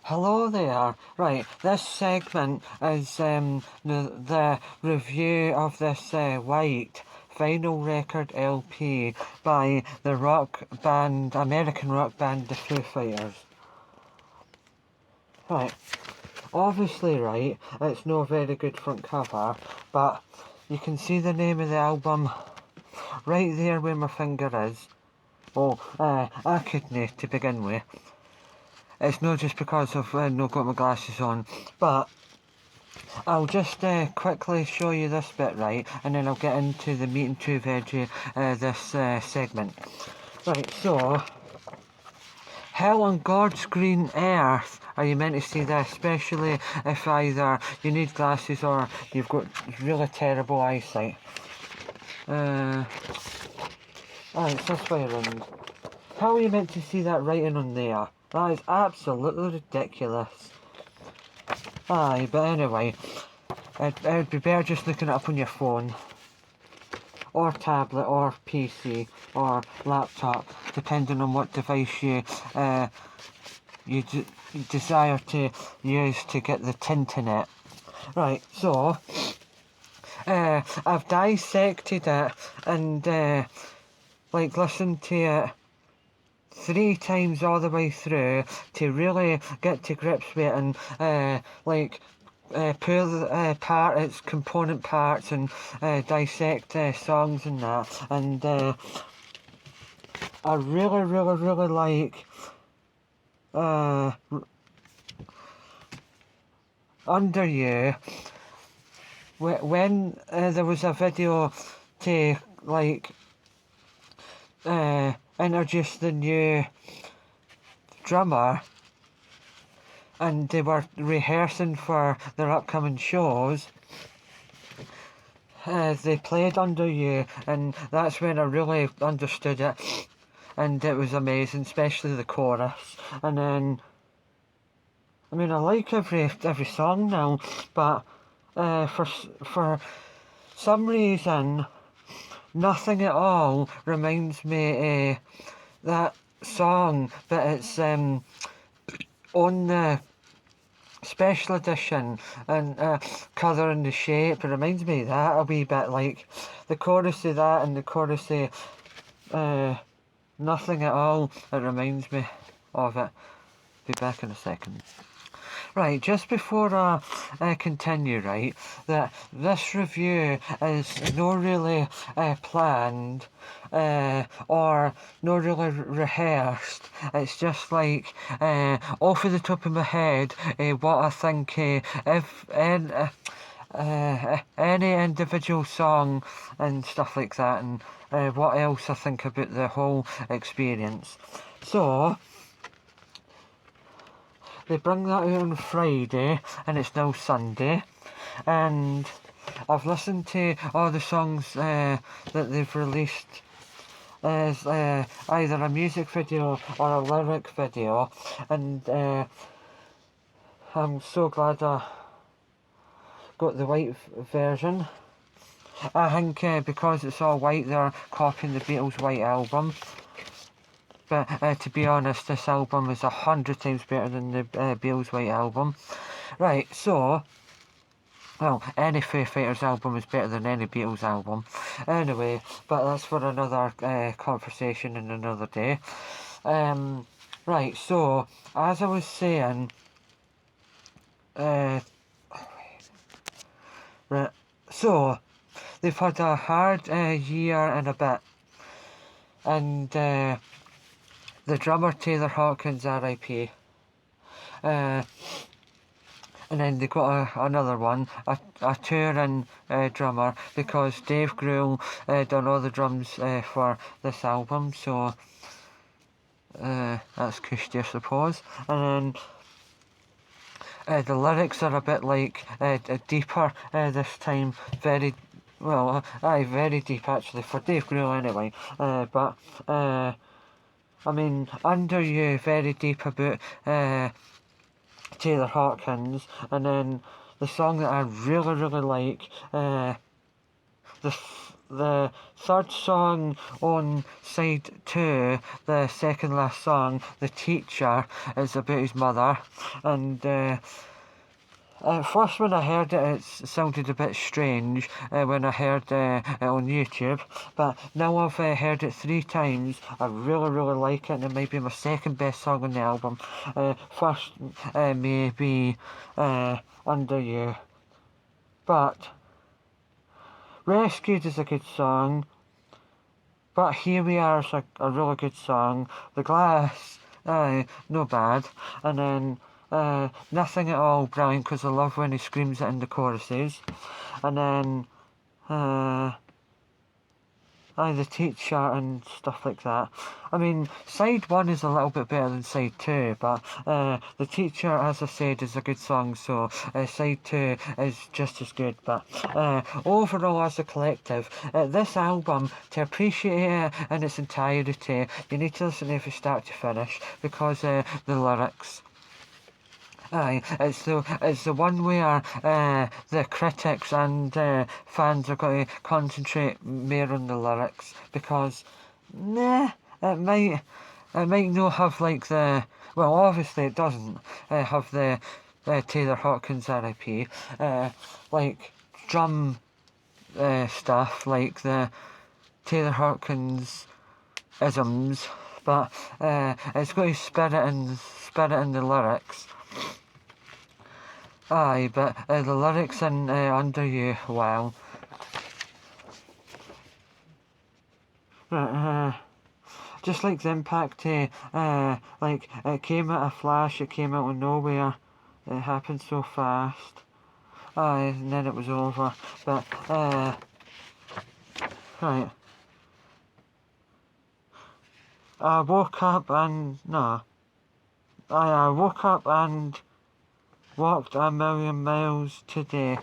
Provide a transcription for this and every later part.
Hello there. Right, this segment is the review of this White vinyl record LP by the American rock band The Foo Fighters. Right, obviously, right, it's no very good front cover, but you can see the name of the album right there where my finger is. Oh, I couldn't to begin with. It's not just because I've not got my glasses on, but I'll just quickly show you this bit, right, and then I'll get into the meat and two veggie this segment. Right, so, Hell on God's Green Earth. Are you meant to see this, especially if either you need glasses or you've got really terrible eyesight? Oh, it's this way around. How are you meant to see that writing on there? That is absolutely ridiculous. Aye, but anyway, it'd be better just looking it up on your phone, or tablet, or PC, or laptop, depending on what device you desire to use to get the internet. Right, so I've dissected it and listened to it 3 times all the way through to really get to grips with it and pull apart its component parts and dissect songs and that. And I really like Under You. When there was a video to introduce the new drummer, and they were rehearsing for their upcoming shows, they played Under You, and that's when I really understood it, and it was amazing, especially the chorus. And then, I mean, I like every song now, but for some reason, Nothing at All reminds me of that song, but it's on the special edition and Colour and the Shape. It reminds me of that a wee bit, like the chorus of that and the chorus of Nothing at All. It reminds me of it. Be back in a second. Right, just before I continue, right, that this review is not really planned or not really rehearsed. It's just like off of the top of my head what I think if any individual song and stuff like that, and what else I think about the whole experience. So, they bring that out on Friday, and it's now Sunday, and I've listened to all the songs that they've released as either a music video or a lyric video, and I'm so glad I got the white version. I think because it's all white, they're copying the Beatles' White Album. But to be honest, this album is 100 times better than the Beatles' White Album. Right, so, well, any Foo Fighters album is better than any Beatles album. Anyway, but that's for another conversation and another day. Right, so, as I was saying, right, so, they've had a hard year and a bit. And the drummer Taylor Hawkins, R.I.P. And then they got another one, a touring drummer, because Dave Grohl done all the drums for this album, so that's cushy, I suppose. And then the lyrics are a bit like deeper this time, very deep actually, for Dave Grohl anyway, but I mean, Under You, very deep about Taylor Hawkins, and then the song that I really like, the third song on side 2, the second last song, The Teacher, is about his mother, and at first when I heard it, it sounded a bit strange when I heard it on YouTube, but now I've heard it 3 times. I really, really like it, and it might be my second best song on the album. First may be Under You, but Rescued is a good song, but Here We Are is a really good song. The Glass, no bad, and then Nothing at All, brilliant, because I love when he screams it in the choruses. And then The Teacher and stuff like that. I mean, side 1 is a little bit better than side 2, but The Teacher, as I said, is a good song, so side 2 is just as good. But overall, as a collective, this album, to appreciate it in its entirety, you need to listen to it from start to finish, because the lyrics. It's the one where the critics and fans are going to concentrate more on the lyrics, because it might not have like obviously it doesn't have the Taylor Hawkins RIP like drum stuff, like the Taylor Hawkins isms, but it's got his spirit in the lyrics. But the lyrics in Under You, wow. Just like the impact, like it came at a flash, it came out of nowhere, it happened so fast. And then it was over. But right. I woke up and I woke up and walked a million miles today.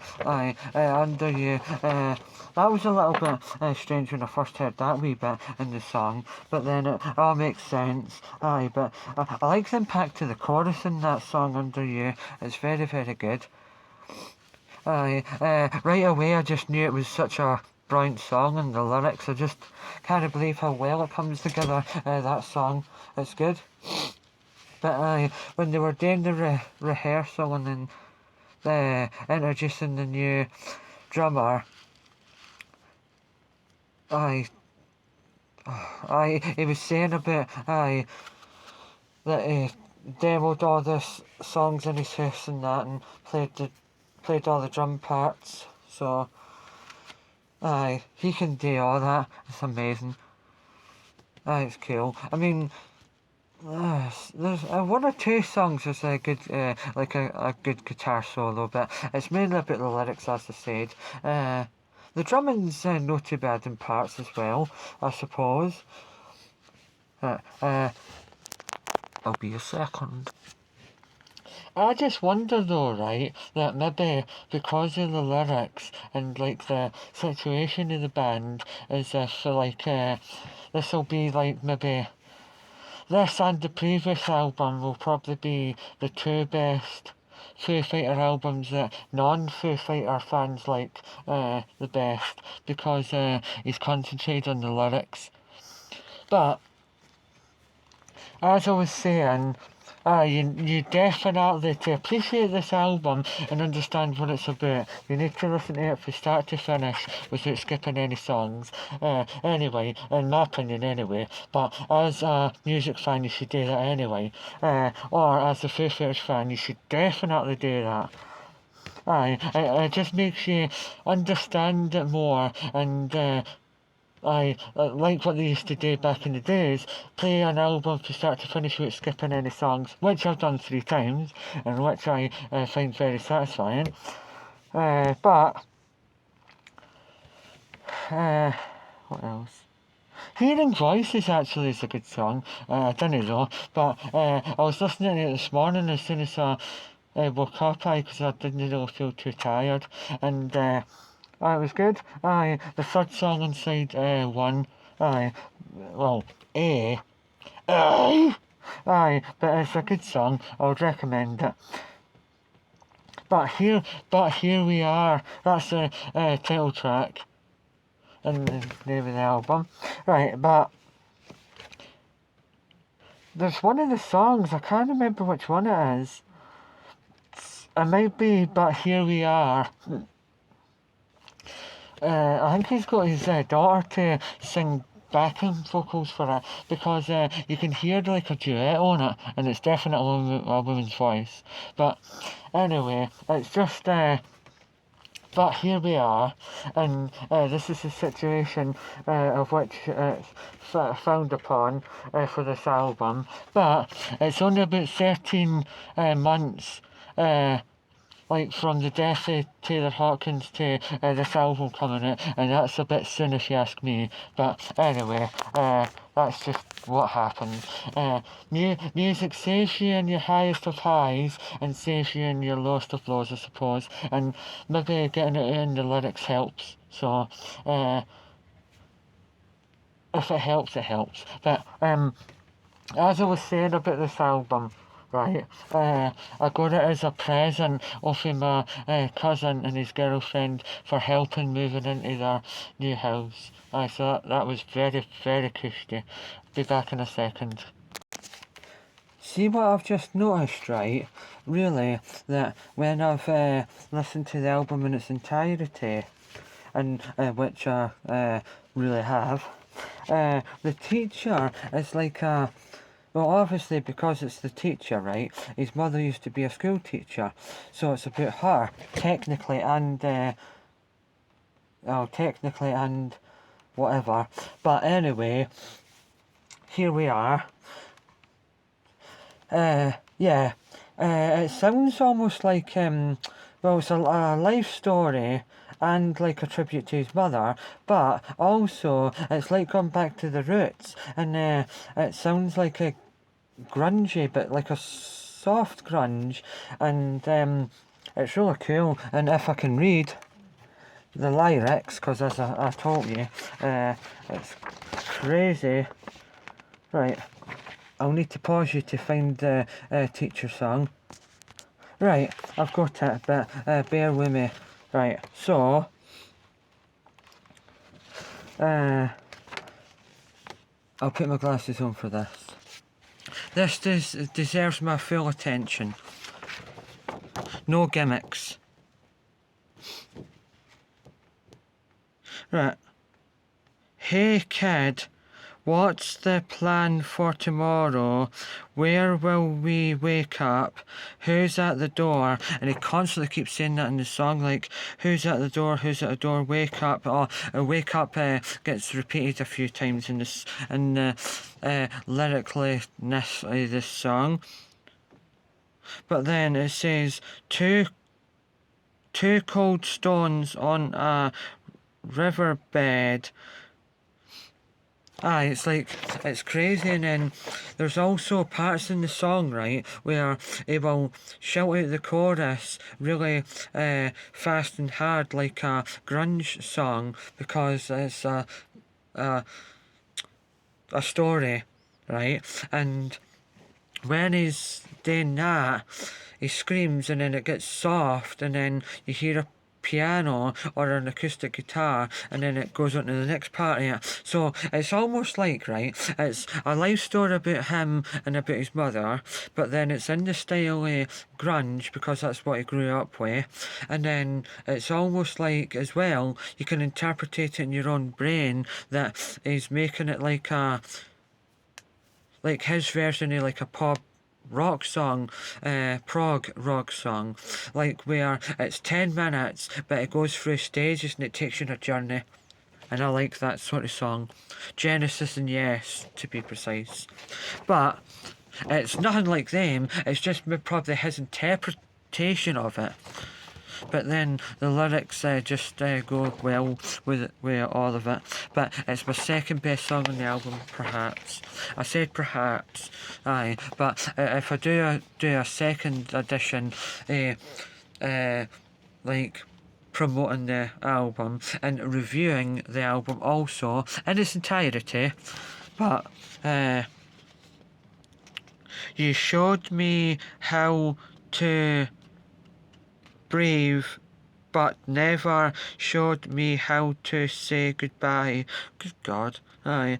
Under You. That was a little bit strange when I first heard that wee bit in the song, but then it all makes sense. But I like the impact of the chorus in that song, Under You. It's very, very good. Right away I just knew it was such a brilliant song, and the lyrics, I just can't believe how well it comes together, that song. It's good. But when they were doing the rehearsal and then introducing the new drummer, he was saying about that he demoed all the songs in his house and that, and played all the drum parts. So he can do all that. It's amazing. It's cool. I mean, there's 1 or 2 songs there's a good like a good guitar solo, but it's mainly about the lyrics, as I said. The drumming's not too bad in parts as well, I suppose. I'll be a second. I just wonder though, right, that maybe because of the lyrics and like the situation of the band, is if like this will be like maybe this and the previous album will probably be the 2 best Foo Fighter albums that non-Foo Fighter fans like the best, because he's concentrated on the lyrics. But as I was saying, you definitely, to appreciate this album and understand what it's about, you need to listen to it from start to finish without skipping any songs. Anyway, in my opinion anyway, but as a music fan you should do that anyway. Or as a Foo Fighters fan you should definitely do that. It just makes you understand it more, and I like what they used to do back in the days, play an album from start to finish without skipping any songs, which I've done 3 times, and which I find very satisfying. But what else? Hearing Voices actually is a good song. I don't know, but I was listening to it this morning as soon as I woke up, because I didn't really feel too tired, and it was good. The third song on side 1, well, but it's a good song. I would recommend it. But here we are. That's the title track. and the name of the album. Right, but there's one of the songs, I can't remember which one it is. It might be But Here We Are. I think he's got his daughter to sing backing vocals for it, because you can hear like a duet on it, and it's definitely a woman's voice. But anyway, it's just but here we are, and this is the situation of which it's found upon for this album. But it's only about 13 months like from the death of Taylor Hawkins to this album coming out, and that's a bit soon if you ask me. But anyway, that's just what happened. Music saves you in your highest of highs and saves you in your lowest of lows, I suppose, and maybe getting it in the lyrics helps. So, if it helps, it helps. But as I was saying about this album, right, I got it as a present off of my cousin and his girlfriend for helping moving into their new house. I thought that was very, very cushy. Be back in a second. See what I've just noticed, right? Really, that when I've listened to the album in its entirety, and which I really have, the teacher is like a, well, obviously because it's the teacher, right? His mother used to be a school teacher, so it's about her technically and whatever. But anyway, here we are. Yeah. It sounds almost like well, it's a life story and like a tribute to his mother, but also it's like going back to the roots, and it sounds like a grungy, but like a soft grunge, and it's really cool. And if I can read the lyrics, because as I told you, it's crazy. Right, I'll need to pause you to find the teacher song. Right, I've got it, but bear with me. Right, so I'll put my glasses on for this. This deserves my full attention. No gimmicks. Right. Hey kid, what's the plan for tomorrow? Where will we wake up? Who's at the door? And he constantly keeps saying that in the song, like, who's at the door? Who's at the door? Wake up! Oh, wake up gets repeated a few times in this, in the lyricalness of this song. But then it says two cold stones on a riverbed. It's like, it's crazy. And then there's also parts in the song, right, where it will shout out the chorus really fast and hard, like a grunge song, because it's a story, right? And when he's doing that, he screams, and then it gets soft, and then you hear a piano or an acoustic guitar, and then it goes on to the next part of it. So it's almost like, right, it's a life story about him and about his mother, but then it's in the style of grunge because that's what he grew up with. And then it's almost like, as well, you can interpret it in your own brain that he's making it like a, like his version of like a pop rock song, prog rock song, like where it's 10 minutes but it goes through stages and it takes you on a journey. And I like that sort of song. Genesis and Yes, to be precise. But it's nothing like them, it's just probably his interpretation of it. But then the lyrics just go well with all of it. But it's my second best song on the album, perhaps. I said perhaps, aye. But if I do a second edition, like promoting the album and reviewing the album also in its entirety, but you showed me how to breathe but never showed me how to say goodbye. Good God. Aye.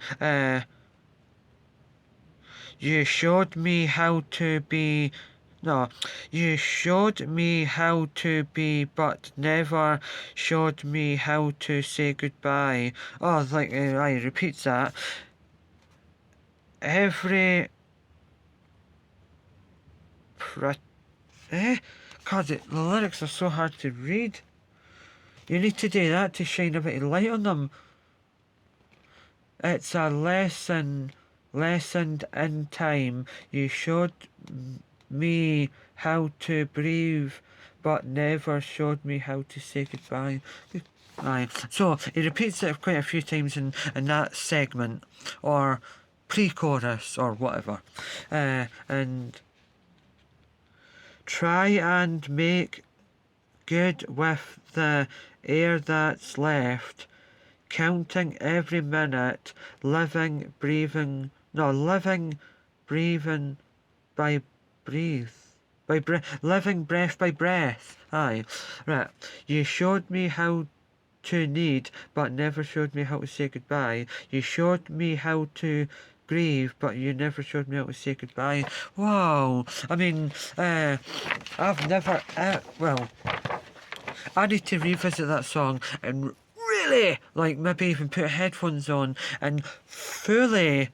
You showed me how to be. No, you showed me how to be, but never showed me how to say goodbye. Oh, like, I repeats that. Every. God, the lyrics are so hard to read. You need to do that to shine a bit of light on them. It's a lesson, lessened in time. You showed me how to breathe, but never showed me how to say goodbye. Aye. So he repeats it quite a few times in that segment, or pre-chorus, or whatever. And try and make good with the air that's left, counting every minute, living, breathing, by living breath by breath. Aye, right. You showed me how to need, but never showed me how to say goodbye. You showed me how to grieve, but you never showed me how to say goodbye. Wow. I mean, I've never, well, I need to revisit that song and really, like, maybe even put headphones on and fully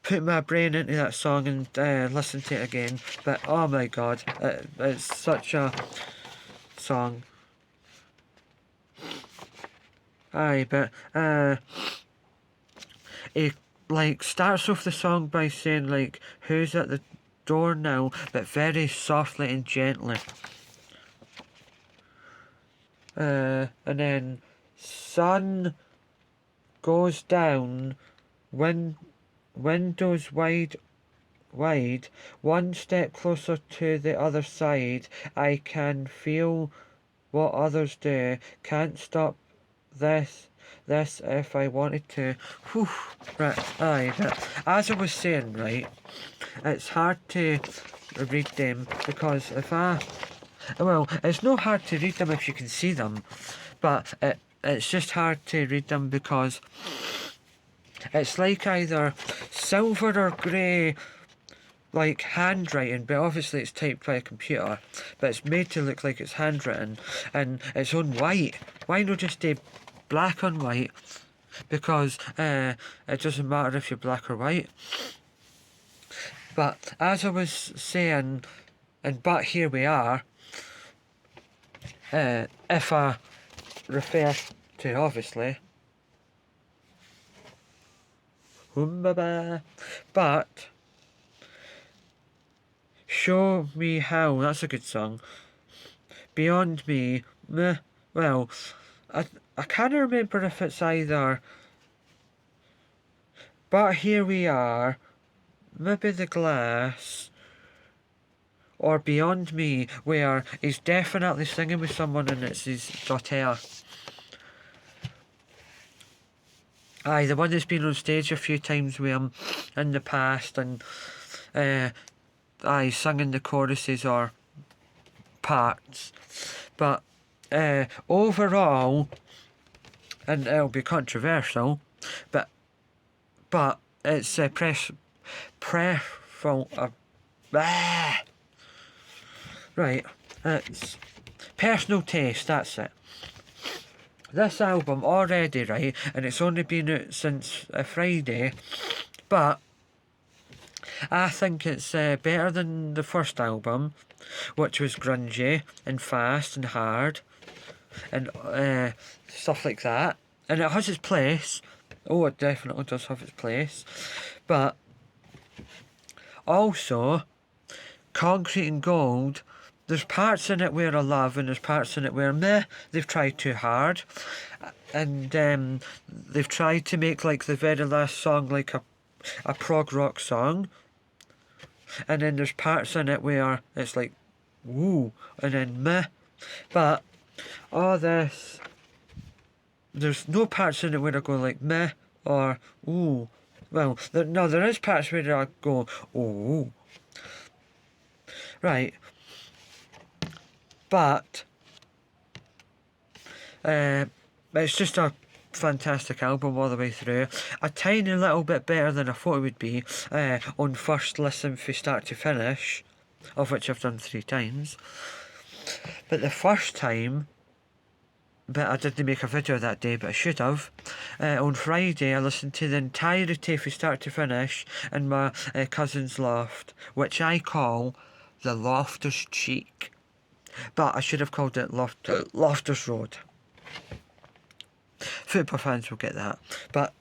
put my brain into that song and listen to it again. But oh my God, it's such a song. Aye, but it like starts off the song by saying like, "Who's at the door now?" but very softly and gently. And then sun goes down, windows wide, one step closer to the other side. I can feel what others do. Can't stop this if I wanted to. Whew. Right, aye, but as I was saying, right, it's hard to read them because well, it's not hard to read them if you can see them, but it's just hard to read them because it's like either silver or grey, like handwriting, but obviously it's typed by a computer, but it's made to look like it's handwritten, and it's on white. Why not just do black on white? Because it doesn't matter if you're black or white. But as I was saying, but here we are, if I refer to obviously, but show me how, that's a good song. Beyond me, meh, well, I can't remember if it's either but here we are, maybe the glass, or Beyond Me, where he's definitely singing with someone and it's his daughter. Aye, the one that's been on stage a few times with him in the past, and aye, singing the choruses or parts. But overall, and it'll be controversial, but it's right, it's personal taste, that's it. This album already, right, and it's only been out since Friday, but I think it's better than the first album, which was grungy and fast and hard and stuff like that. And it has its place. Oh, it definitely does have its place. But also, Concrete and Gold, there's parts in it where I love and there's parts in it where meh, they've tried too hard. And they've tried to make like the very last song like a prog rock song. And then there's parts in it where it's like, woo, and then meh. But all this, there's no parts in it where I go like meh or ooh. Well, there is parts where I go, ooh. Right. But It's just a fantastic album all the way through. A tiny little bit better than I thought it would be on first listen from start to finish, of which I've done 3 times. But the first time, but I didn't make a video that day, but I should have. On Friday, I listened to the entirety from start to finish in my cousin's loft, which I call the Loftus Cheek. But I should have called it Loftus Road. Football fans will get that. But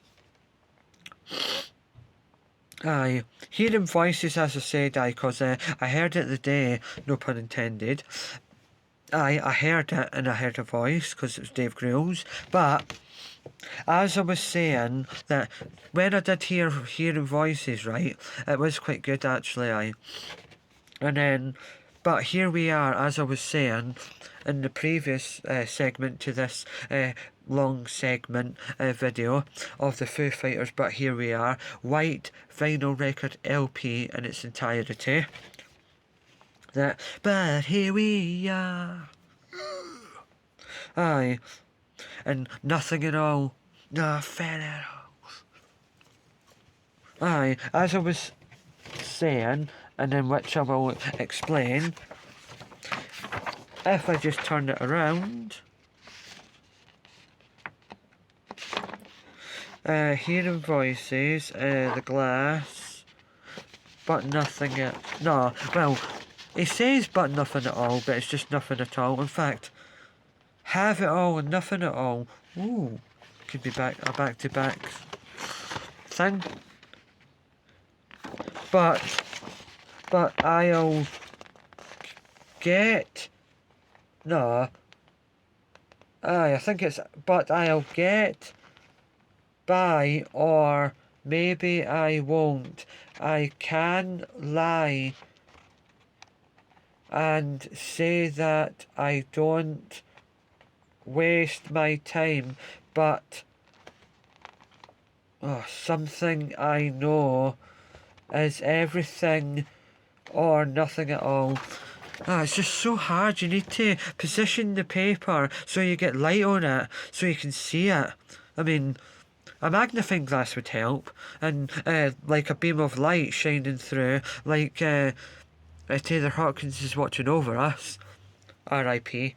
aye, hearing voices, as I said, because I heard it the day, no pun intended. I heard it and I heard a voice because it was Dave Grohl's. But as I was saying, that when I did hearing voices, right, it was quite good actually. And then, but here we are, as I was saying in the previous segment to this long segment video of the Foo Fighters, but here we are, white vinyl record LP in its entirety. But here we are. Aye. And nothing at all. Nothing at all. Aye, as I was saying, and in which I will explain, if I just turn it around, hearing voices, the glass, but nothing no, well, he says but nothing at all, but it's just nothing at all. In fact, have it all and nothing at all. Ooh, could be a back-to-back thing. But I'll get... No. Aye, I think it's... But I'll get by, or maybe I won't. I can lie and say that I don't waste my time, but something I know is everything or nothing at all. It's just so hard. You need to position the paper so you get light on it, so you can see it. I mean, a magnifying glass would help, and like a beam of light shining through, like Taylor Hawkins is watching over us, R.I.P.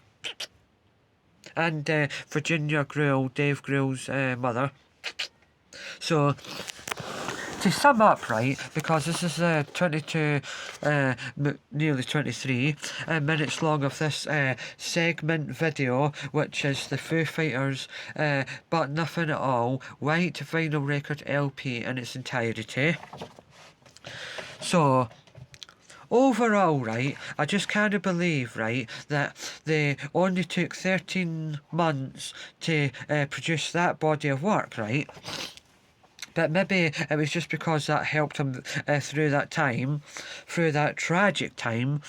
And Virginia Grohl, Dave Grohl's mother. So, to sum up, right, because this is 22, nearly 23 minutes long of this segment video, which is the Foo Fighters, But Nothing at All, white vinyl record LP in its entirety. So, overall, right, I just can't believe, right, that they only took 13 months to produce that body of work, right? But maybe it was just because that helped him through that time, through that tragic time,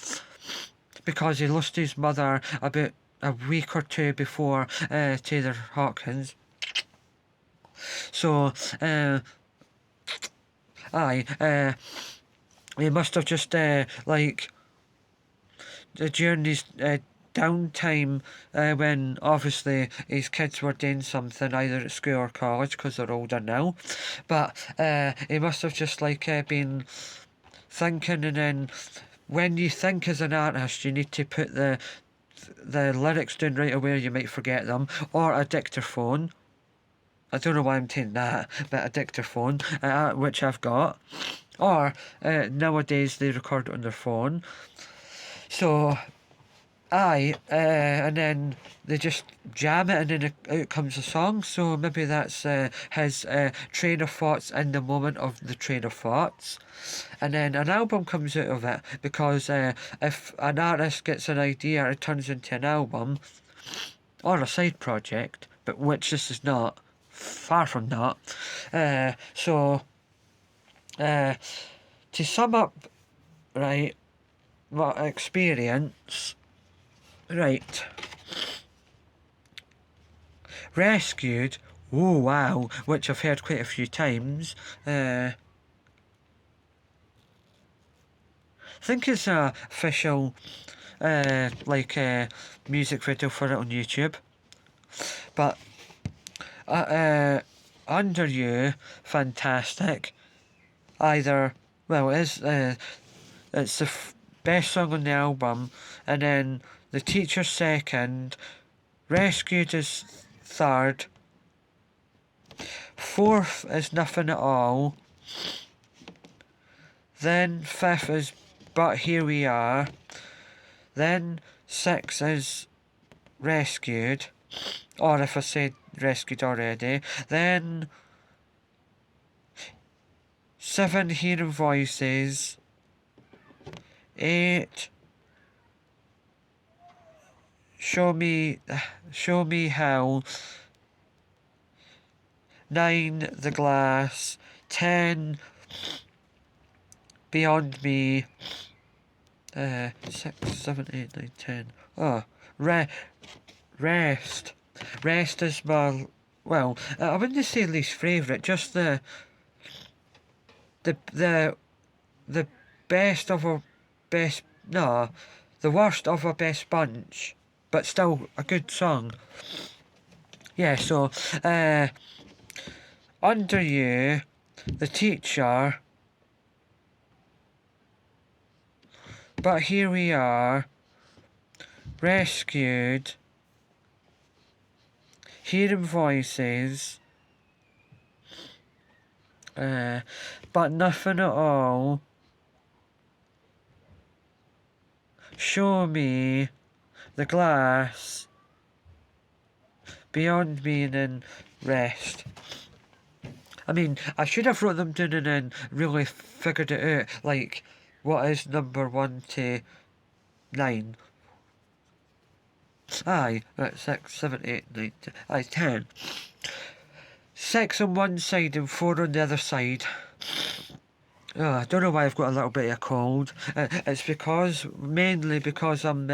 because he lost his mother about a week or 2 before Taylor Hawkins. So, he must have just, like, during his downtime, when obviously his kids were doing something either at school or college, because they're older now, but he must have just like been thinking, and then when you think as an artist you need to put the lyrics down right away, you might forget them, or a dictaphone. I don't know why I'm saying that, but a dictaphone, which I've got, or nowadays they record it on their phone. So and then they just jam it, and then out comes a song. So maybe that's his train of thoughts in the moment of the train of thoughts, and then an album comes out of it, because if an artist gets an idea, it turns into an album or a side project, but which this is not, far from that. So to sum up, right, my experience, right, Rescued, oh wow, which I've heard quite a few times. I think it's a official music video for it on YouTube. But Under You, fantastic. Well, it's the best song on the album, and then The Teacher second, Rescued is third, fourth is Nothing at All, then fifth is But Here We Are, then sixth is Rescued, or if I said Rescued already, then 7, Hearing Voices, 8, Show Me How, 9, The Glass, 10, Beyond Me, 6, 7, 8, 9, 10. Oh, Rest. Rest is my, well, I wouldn't say least favourite, just the best of a best, no, the worst of a best bunch, but still a good song. Yeah, so, Under You, The Teacher, But Here We Are, Rescued, Hearing Voices, But Nothing at All, Show Me, The Glass, Beyond Me, and then Rest. I mean, I should have wrote them down and then really figured it out, like, what is number 1 to 9? Aye, right, 6, 7, 8, 9, 10. Aye, 10. 6 on one side and 4 on the other side. Oh, I don't know why I've got a little bit of a cold. It's mainly because I'm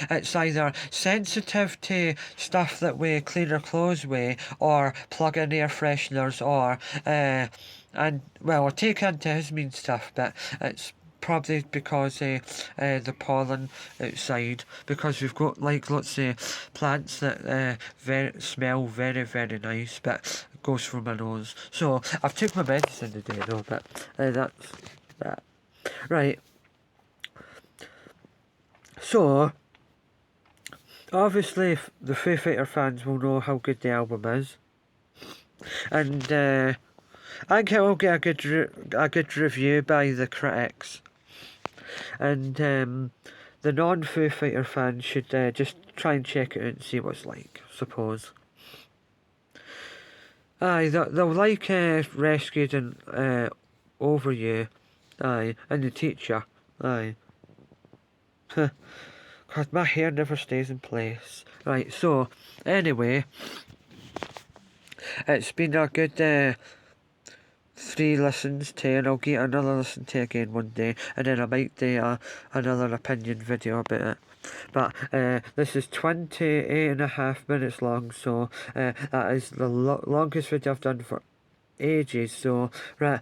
it's either sensitive to stuff that we clean our clothes with, or plug in air fresheners, or and well, I take antihistamine stuff, but it's probably because the pollen outside, because we've got like lots of plants that smell very, very nice, but it goes through my nose. So I've took my medicine today though, but that's that. Right. So obviously, the Foo Fighter fans will know how good the album is, and I think it will get a good review by the critics, and the non-Foo Fighter fans should just try and check it out and see what it's like, I suppose. Aye, they'll like Rescued and Over You, aye, and The Teacher, aye. God, my hair never stays in place. Right, so, anyway, it's been a good 3 listens to, and I'll get another listen to again one day, and then I might do another opinion video about it. But this is 28.5 minutes long, so that is the longest video I've done for ages. So, right,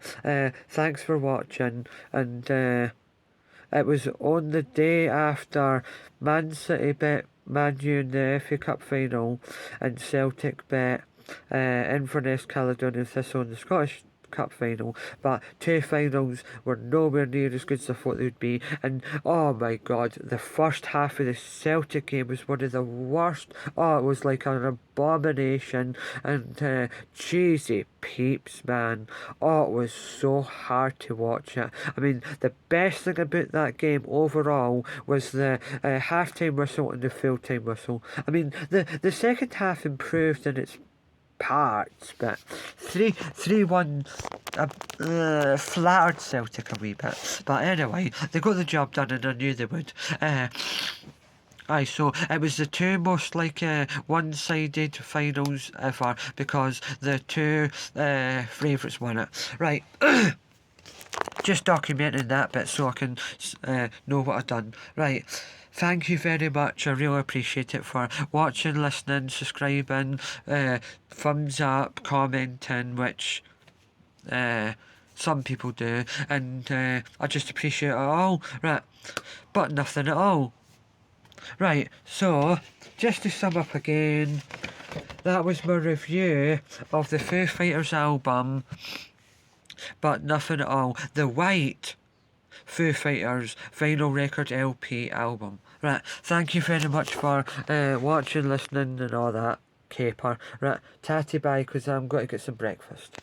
thanks for watching, and it was on the day after Man City bet Man U in the FA Cup final, and Celtic bet Inverness, Caledonian Thistle in the Scottish Cup final, but 2 finals were nowhere near as good as I thought they would be, and oh my god, the first half of the Celtic game was one of the worst. Oh, it was like an abomination, and cheesy peeps, man. Oh, it was so hard to watch it. I mean, the best thing about that game overall was the half-time whistle and the full-time whistle. I mean, the second half improved in its parts, but 3-1 flattered Celtic a wee bit. But anyway, they got the job done, and I knew they would. Aye, so it was the 2 most one-sided finals ever, because the 2 favourites won it. Right. Just documenting that bit so I can know what I've done. Right. Thank you very much. I really appreciate it for watching, listening, subscribing, thumbs up, commenting, which some people do, and I just appreciate it all. Right, but nothing at all. Right, so, just to sum up again, that was my review of the Foo Fighters album, But Nothing at All. The White Foo Fighters vinyl record LP album. Right, thank you very much for watching, listening and all that caper. Right, tatty bye, because I'm going to get some breakfast.